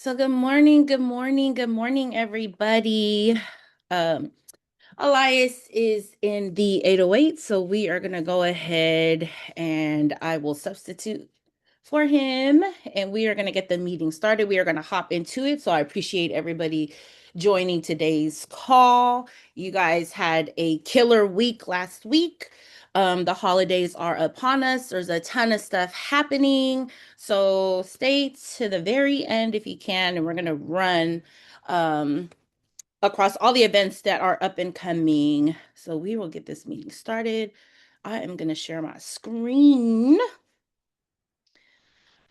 So good morning, good morning, good morning, everybody. Um, Elias is in the 808, so we are gonna go ahead and I will substitute for him, and we are gonna get the meeting started. We are gonna hop into it. So I appreciate everybody joining today's call. You guys had a killer week last week. The holidays are upon us. There's a ton of stuff happening. So stay to the very end if you can, and we're gonna run um, across all the events that are up and coming. So we will get this meeting started. I am gonna share my screen.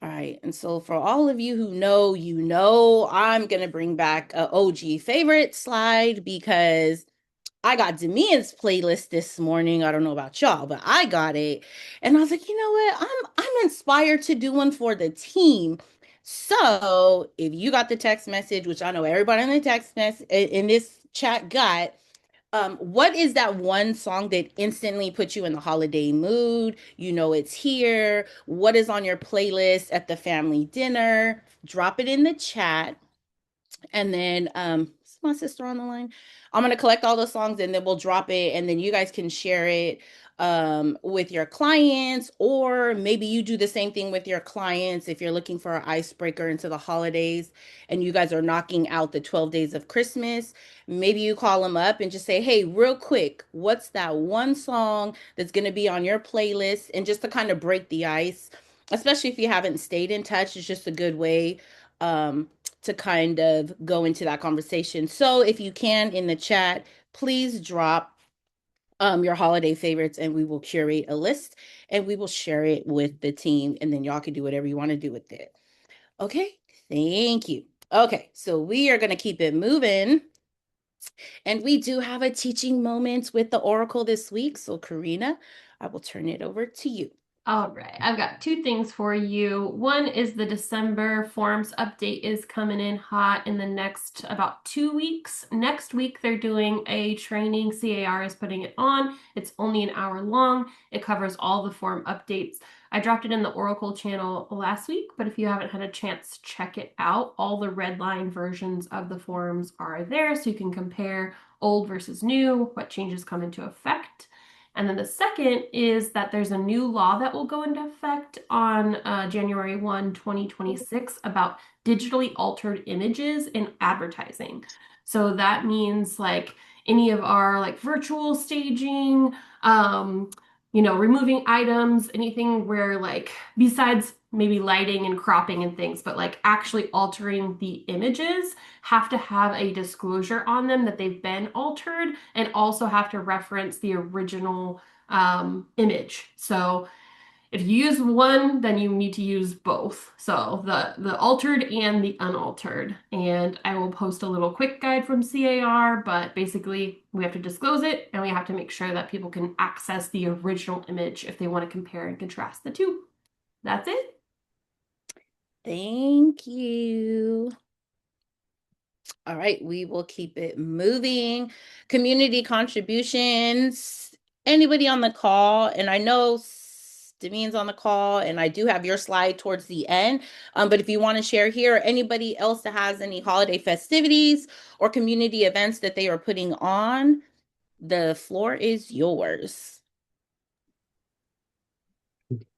All right, and so for all of you who know, I'm gonna bring back a OG favorite slide because I got Demian's playlist this morning. I don't know about y'all, but I got it. And I was like, you know what? I'm inspired to do one for the team. So if you got the text message, which I know everybody in the text message in this chat got, what is that one song that instantly puts you in the holiday mood? You know it's here. What is on your playlist at the family dinner? Drop it in the chat. And then is my sister on the line? I'm gonna collect all the songs and then we'll drop it and then you guys can share it with your clients, or maybe you do the same thing with your clients if you're looking for an icebreaker into the holidays and you guys are knocking out the 12 days of Christmas. Maybe you call them up and just say, hey, real quick, what's that one song that's gonna be on your playlist? And just to kind of break the ice, especially if you haven't stayed in touch, it's just a good way to kind of go into that conversation. So if you can in the chat, please drop your holiday favorites and we will curate a list and we will share it with the team and then y'all can do whatever you want to do with it. Okay, thank you. Okay, so we are going to keep it moving. And we do have a teaching moment with the Oracle this week. So, Karina, I will turn it over to you. All right, I've got two things for you. One is the December forms update is coming in hot in the next about 2 weeks. Next week, they're doing a training. CAR is putting it on. It's only an hour long. It covers all the form updates. I dropped it in the Oracle channel last week, but if you haven't had a chance, check it out. All the Redline versions of the forms are there, so you can compare old versus new, what changes come into effect. And then the second is that there's a new law that will go into effect on January 1, 2026 about digitally altered images in advertising. So that means like any of our like virtual staging, removing items, anything where like besides maybe lighting and cropping and things, but like actually altering the images have to have a disclosure on them that they've been altered and also have to reference the original image. So if you use one, then you need to use both. So the altered and the unaltered. And I will post a little quick guide from CAR, but basically we have to disclose it and we have to make sure that people can access the original image if they want to compare and contrast the two. That's it. Thank you. All right, we will keep it moving. Community contributions. Anybody on the call? And I know Demian's on the call, and I do have your slide towards the end. But if you want to share here, anybody else that has any holiday festivities or community events that they are putting on, the floor is yours.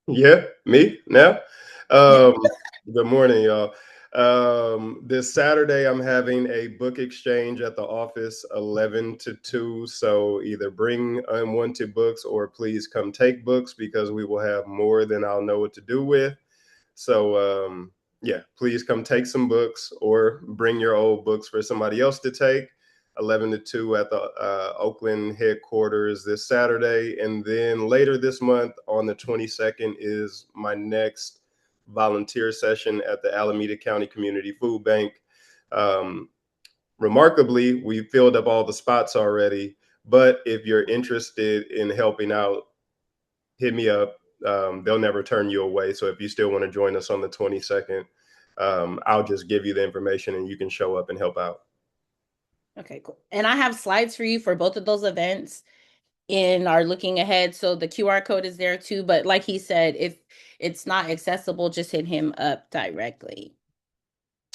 Yeah, me now. Yeah. Um, Good morning, y'all. This Saturday, I'm having a book exchange at the office, 11 to 2. So either bring unwanted books or please come take books because we will have more than I'll know what to do with. So, yeah, please come take some books or bring your old books for somebody else to take. 11 to 2 at the Oakland headquarters this Saturday. And then later this month on the 22nd is my next volunteer session at the Alameda County Community Food Bank. Um, Remarkably, we filled up all the spots already. But if you're interested in helping out, hit me up. They'll never turn you away. So if you still want to join us on the 22nd, I'll just give you the information and you can show up and help out. Okay, cool. And I have slides for you for both of those events in our looking ahead. So the QR code is there too. But like he said, if it's not accessible, just hit him up directly.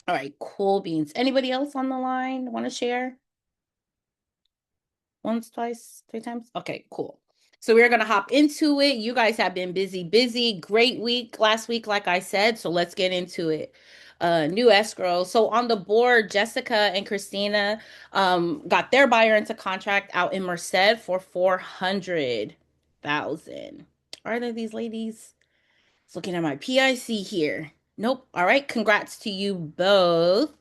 All right, cool beans. Anybody else on the line want to share? Once, twice, three times? Okay, cool. So we're going to hop into it. You guys have been busy, busy. Great week last week, like I said. So let's get into it. New escrow. So on the board, Jessica and Christina got their buyer into contract out in Merced for 400,000. Are there these ladies? It's looking at my PIC here. Nope. All right. Congrats to you both.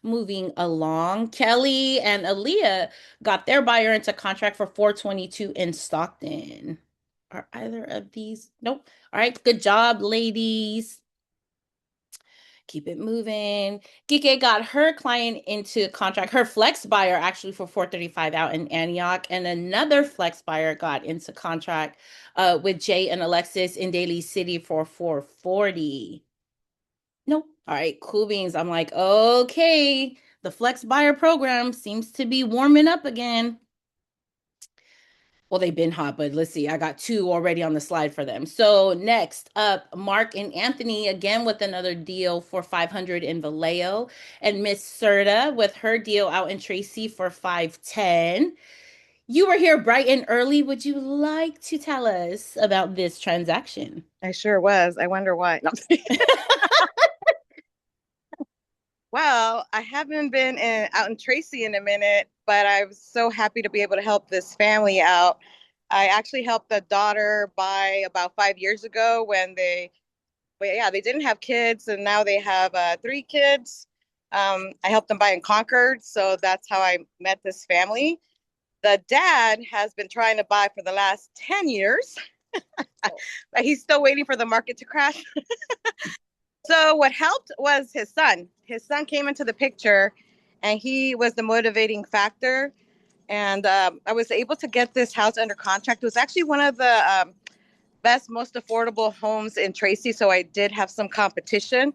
Moving along, Kelly and Aaliyah got their buyer into contract for 422 in Stockton. Are either of these? Nope. All right, good job, ladies. Keep it moving. Kike got her client into contract, her flex buyer actually for 435 out in Antioch, and another flex buyer got into contract with Jay and Alexis in Daly City for 440. Nope. All right, cool beans. I'm like, okay, the flex buyer program seems to be warming up again. Well, they've been hot, but let's see. I got two already on the slide for them. So next up, Mark and Anthony again with another deal for 500 in Vallejo, and Miss Serta with her deal out in Tracy for 510. You were here bright and early. Would you like to tell us about this transaction? I sure was. I wonder why. No. Well, I haven't been out in Tracy in a minute, but I was so happy to be able to help this family out. I actually helped the daughter buy about 5 years ago when well, yeah, they didn't have kids, and now they have three kids. I helped them buy in Concord, so that's how I met this family. The dad has been trying to buy for the last 10 years, but he's still waiting for the market to crash. So what helped was his son. His son came into the picture, and he was the motivating factor. And I was able to get this house under contract. It was actually one of the best, most affordable homes in Tracy. So I did have some competition.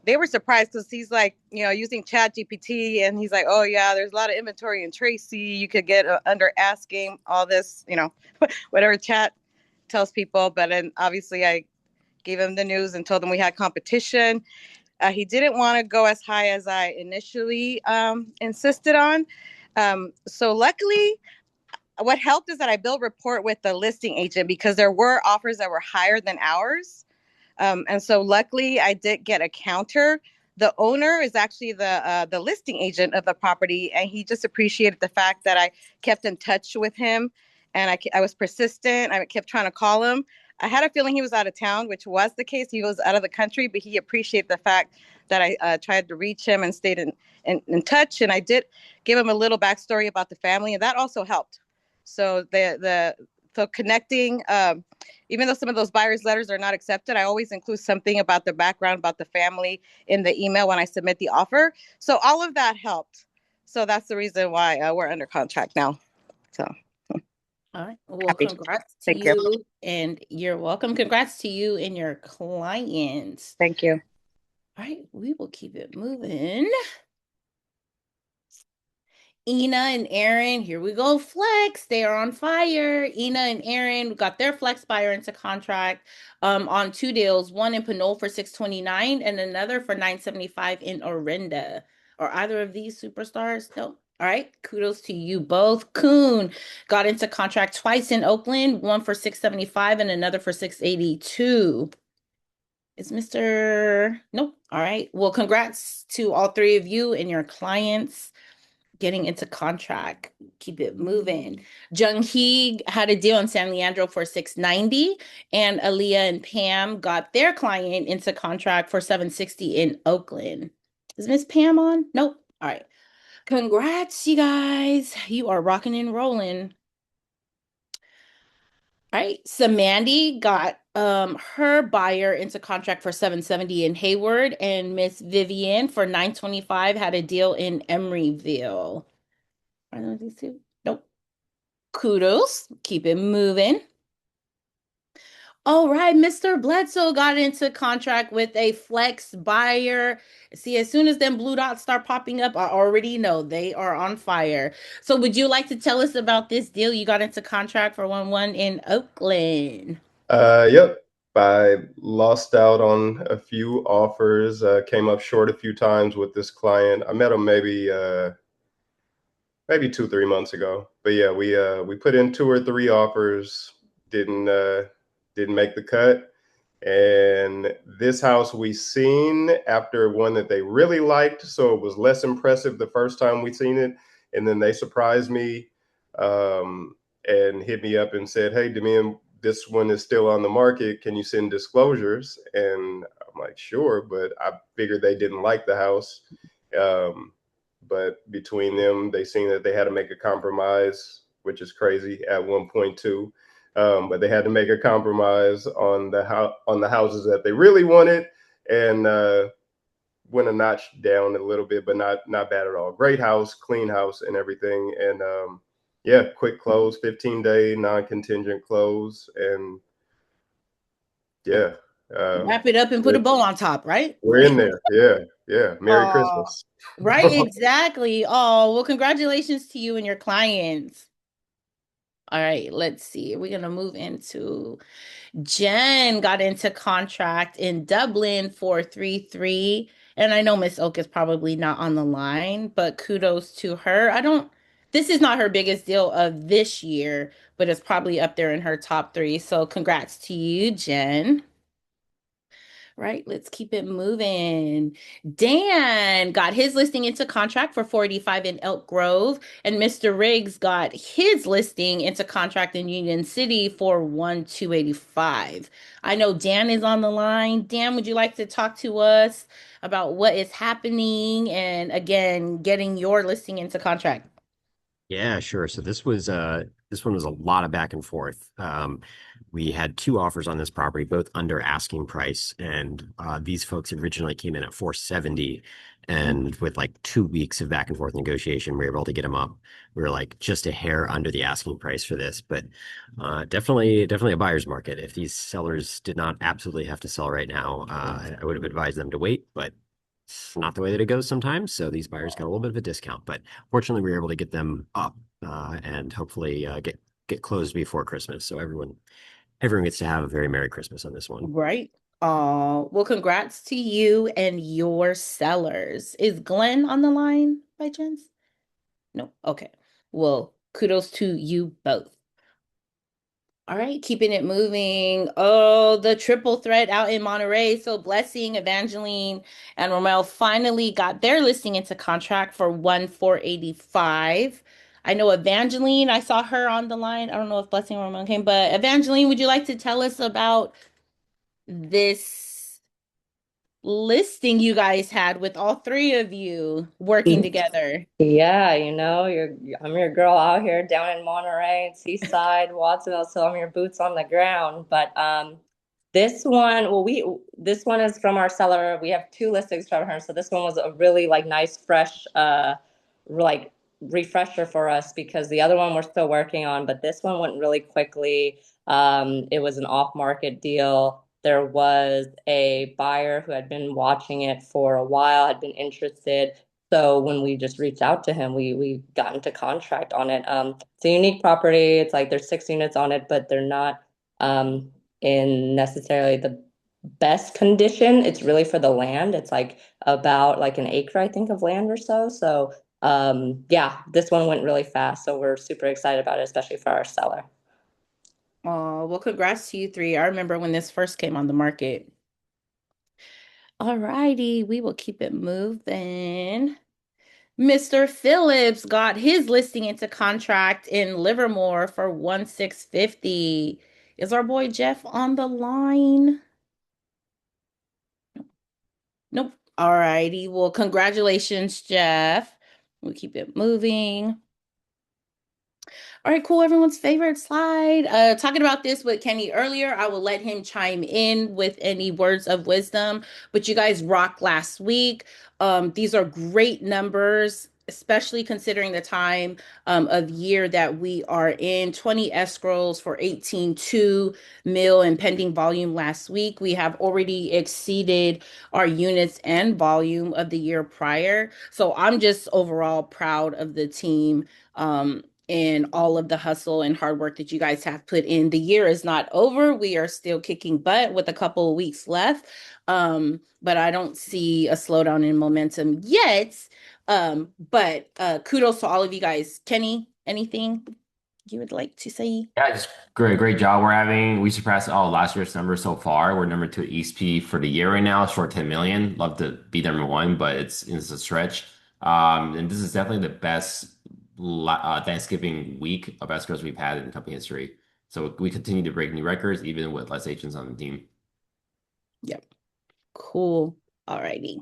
They were surprised because he's like, using Chat GPT, and he's like, oh yeah, there's a lot of inventory in Tracy. You could get under asking all this, whatever Chat tells people. But then obviously I gave him the news and told him we had competition. He didn't want to go as high as I initially insisted on. So luckily, what helped is that I built rapport with the listing agent because there were offers that were higher than ours. And so luckily, I did get a counter. The owner is actually the listing agent of the property, and he just appreciated the fact that I kept in touch with him, and I was persistent. I kept trying to call him. I had a feeling he was out of town, which was the case. He was out of the country, but he appreciated the fact that I tried to reach him and stayed in touch. And I did give him a little backstory about the family, and that also helped. So so connecting, even though some of those buyer's letters are not accepted, I always include something about the background, about the family in the email when I submit the offer. So all of that helped. So that's the reason why we're under contract now. So All right. Well, happy. congrats to Thank you. you, and you're welcome. Congrats to you and your clients. Thank you. All right, we will keep it moving. Ina and Aaron, here we go. Flex, they are on fire. Ina and Aaron got their flex buyer into contract on two deals, one in Pinole for 629 and another for 975 in Orinda. Are either of these superstars? No. All right, kudos to you both. Coon got into contract twice in Oakland, one for 675 and another for 682. Is Mr. Nope. All right. Well, congrats to all three of you and your clients getting into contract. Keep it moving. Jung Hee had a deal in San Leandro for 690, and Aaliyah and Pam got their client into contract for 760 in Oakland. Is Miss Pam on? Nope. All right. Congrats, you guys. You are rocking and rolling. All right. Samandy got her buyer into contract for 770 in Hayward, and Miss Vivian for 925 had a deal in Emeryville. Are those these two? Nope. Kudos. Keep it moving. All right, Mr. Bledsoe got into contract with a flex buyer. See, as soon as them blue dots start popping up, I already know they are on fire. So would you like to tell us about this deal you got into contract for 1-1 in Oakland? Yep. I lost out on a few offers, came up short a few times with this client. I met him maybe 2, 3 months ago. But yeah, we put in 2 or 3 offers, didn't make the cut. And this house we seen after one that they really liked, so it was less impressive the first time we seen it, and then they surprised me um, and hit me up and said, "Hey, Demian, this one is still on the market. Can you send disclosures?" And I'm like, "Sure," but I figured they didn't like the house. Um, but between them, they seen that they had to make a compromise, which is crazy at 1.2. But they had to make a compromise on the houses that they really wanted, and went a notch down a little bit, but not bad at all. Great house, clean house, and everything. And yeah, quick close, 15-day non-contingent close, and yeah, Wrap it up and put a bow on top, right? we're in there. Yeah, yeah. Merry Oh, Christmas. right, exactly. Oh, well, congratulations to you and your clients. All right, let's see. We're gonna move into Jen got into contract in Dublin 433. And I know Miss Oak is probably not on the line, but kudos to her. This is not her biggest deal of this year, but it's probably up there in her top three. So congrats to you, Jen. Right, let's keep it moving. Dan got his listing into contract for 45 in Elk Grove, and Mr. Riggs got his listing into contract in Union City for 1,285. I know Dan is on the line. Dan, would you like to talk to us about what is happening and again getting your listing into contract? Yeah, sure. So this one was a lot of back and forth. We had 2 offers on this property, both under asking price, and these folks originally came in at 470, and with like 2 weeks of back and forth negotiation, we were able to get them up. We were like just a hair under the asking price for this, but definitely a buyer's market. If these sellers did not absolutely have to sell right now, I would have advised them to wait, but it's not the way that it goes sometimes. So these buyers got a little bit of a discount, but fortunately, we were able to get them up and hopefully get closed before Christmas. So everyone gets to have a very Merry Christmas on this one. Right. Well, congrats to you and your sellers. Is Glenn on the line by chance? No. Okay. Well, kudos to you both. All right, keeping it moving. Oh, the triple threat out in Monterey. So Blessing, Evangeline, and Romel finally got their listing into contract for 1,485. I know Evangeline, I saw her on the line. I don't know if Blessing or Romel came, but Evangeline, would you like to tell us about this listing you guys had with all three of you working together? Yeah, I'm your girl out here down in Monterey, Seaside, Watsonville, so I'm your boots on the ground. But this one, this one is from our seller. We have 2 listings from her, so this one was a really like nice, fresh, like refresher for us because the other one we're still working on, but this one went really quickly. It was an off-market deal. There was a buyer who had been watching it for a while, had been interested. So when we just reached out to him, we got into contract on it. It's a unique property. It's like there's 6 units on it, but they're not in necessarily the best condition. It's really for the land. It's like about like an acre, I think, of land or so. So yeah, this one went really fast. So we're super excited about it, especially for our seller. Oh, well, congrats to you three. I remember when this first came on the market. All righty, we will keep it moving. Mr. Phillips got his listing into contract in Livermore for 1,650. Is our boy Jeff on the line? Nope. All righty. Well, congratulations, Jeff. We'll keep it moving. All right, cool. Everyone's favorite slide. Talking about this with Kenny earlier, I will let him chime in with any words of wisdom. But you guys rocked last week. These are great numbers, especially considering the time of year that we are in. 20 escrows for 18.2 mil and pending volume last week. We have already exceeded our units and volume of the year prior. So I'm just overall proud of the team. and all of the hustle and hard work that you guys have put in. The year is not over. We are still kicking butt with a couple of weeks left. But I don't see a slowdown in momentum yet. But kudos to all of you guys. Kenny, anything you would like to say? Yeah, just great job we're having. We surpassed all last year's numbers so far. We're number two at EXP for the year right now, short 10 million. Love to be number one, but it's a stretch. And this is definitely the best Thanksgiving week of escrows we've had in company history. So we continue to break new records, even with less agents on the team. Yep. Cool. All righty.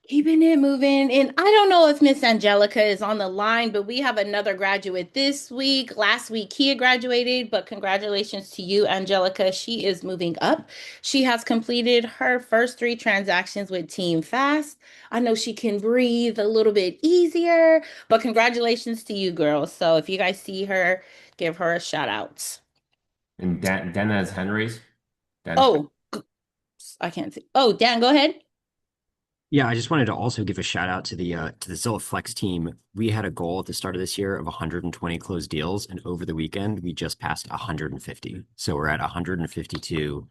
Keeping it moving. And I don't know if Miss Angelica is on the line, but we have another graduate this week. Last week, Kia graduated, but congratulations to you, Angelica. She is moving up. She has completed her first 3 transactions with Team Fast. I know she can breathe a little bit easier, but congratulations to you, girl. So if you guys see her, give her a shout out. And Dan has hand raised. Dan? Oh, I can't see. Oh, Dan, go ahead. Yeah, I just wanted to also give a shout out to the Zillow Flex team. We had a goal at the start of this year of 120 closed deals, and over the weekend we just passed 150. So we're at 152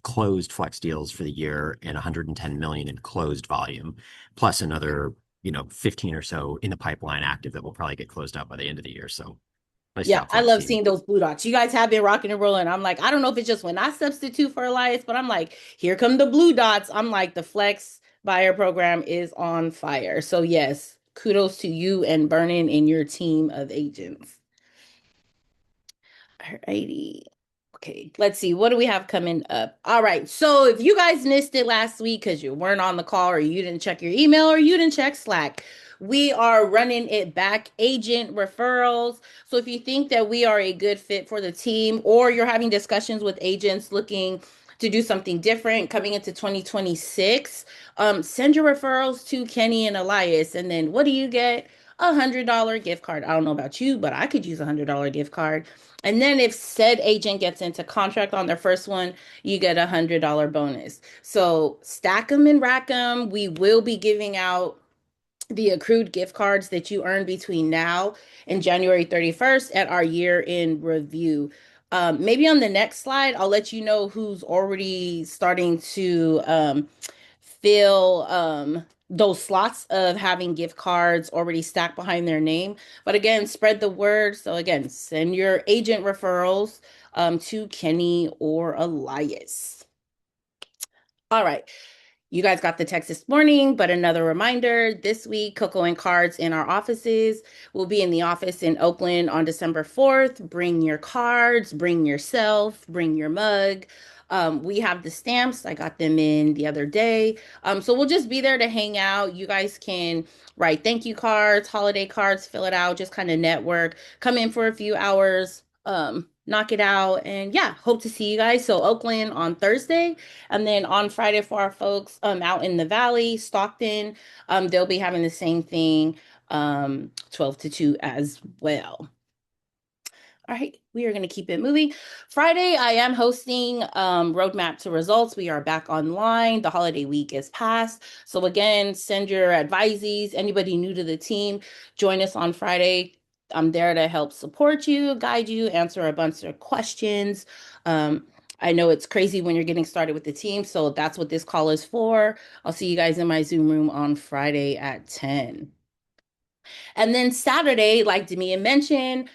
closed Flex deals for the year and 110 million in closed volume, plus another 15 or so in the pipeline active that will probably get closed out by the end of the year. So nice Yeah, job, I Flex love team. seeing those blue dots. You guys have been rocking and rolling. I'm like, I don't know if it's just when I substitute for Elias, but I'm like, here come the blue dots. I'm like, the Flex buyer program is on fire. So yes, kudos to you and Vernon and your team of agents. Alrighty. Okay, let's see. What do we have coming up? All right. So if you guys missed it last week because you weren't on the call or you didn't check your email or you didn't check Slack, we are running it back, agent referrals. So if you think that we are a good fit for the team or you're having discussions with agents looking to do something different coming into 2026, send your referrals to Kenny and Elias. And then what do you get? $100 gift card. I don't know about you, but I could use $100 gift card. And then if said agent gets into contract on their first one, you get $100 bonus. So stack them and rack them. We will be giving out the accrued gift cards that you earn between now and January 31st at our year in review. Maybe on the next slide, I'll let you know who's already starting to fill those slots of having gift cards already stacked behind their name. But again, spread the word. So again, send your agent referrals to Kenny or Elias. All right. You guys got the text this morning, but another reminder, this week, Coco and Cards in our offices. We'll be in the office in Oakland on December 4th. Bring your cards, bring yourself, bring your mug. We have the stamps. I got them in the other day. So we'll just be there to hang out. You guys can write thank you cards, holiday cards, fill it out, just kind of network, come in for a few hours, knock it out. And yeah, hope to see you guys. So Oakland on Thursday. And then on Friday for our folks out in the Valley, Stockton, they'll be having the same thing 12 to 2 as well. All right, we are going to keep it moving. Friday, I am hosting Roadmap to Results. We are back online. The holiday week is past. So again, send your advisees, anybody new to the team, join us on Friday. I'm there to help support you, guide you, answer a bunch of questions. I know it's crazy when you're getting started with the team, so that's what this call is for. I'll see you guys in my Zoom room on Friday at 10. And then Saturday, like Demian mentioned,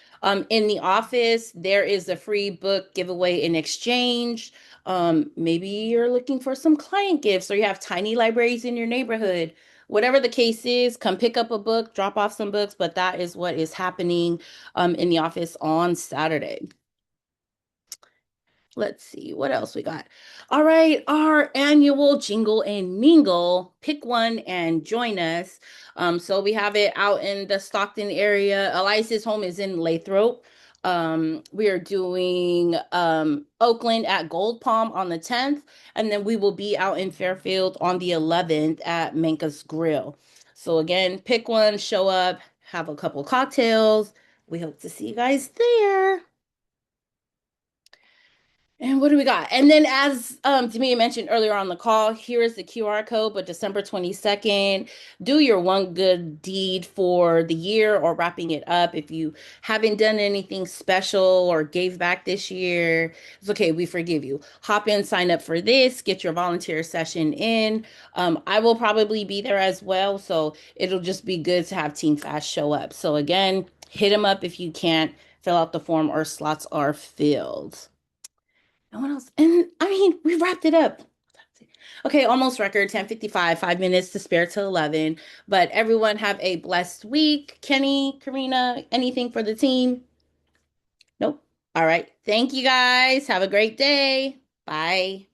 in the office, there is a free book giveaway in exchange. Maybe you're looking for some client gifts or you have tiny libraries in your neighborhood. Whatever the case is, come pick up a book, drop off some books, but that is what is happening in the office on Saturday. Let's see what else we got. All right, our annual jingle and mingle. Pick one and join us. So we have it out in the Stockton area. Elias's home is in Lathrop. We are doing Oakland at Gold Palm on the 10th, and then we will be out in Fairfield on the 11th at Manka's Grill. So again, pick one, show up, have a couple cocktails. We hope to see you guys there. And what do we got? And then as Tamia mentioned earlier on the call, here is the QR code, but December 22nd, do your one good deed for the year or wrapping it up. If you haven't done anything special or gave back this year, it's okay. We forgive you. Hop in, sign up for this, get your volunteer session in. I will probably be there as well. So it'll just be good to have Team Fast show up. So again, hit them up if you can't fill out the form or slots are filled. And what else? And I mean, we wrapped it up. Okay, almost record 10:55, 5 minutes to spare till 11. But everyone have a blessed week. Kenny, Karina, anything for the team? Nope. All right. Thank you guys. Have a great day. Bye.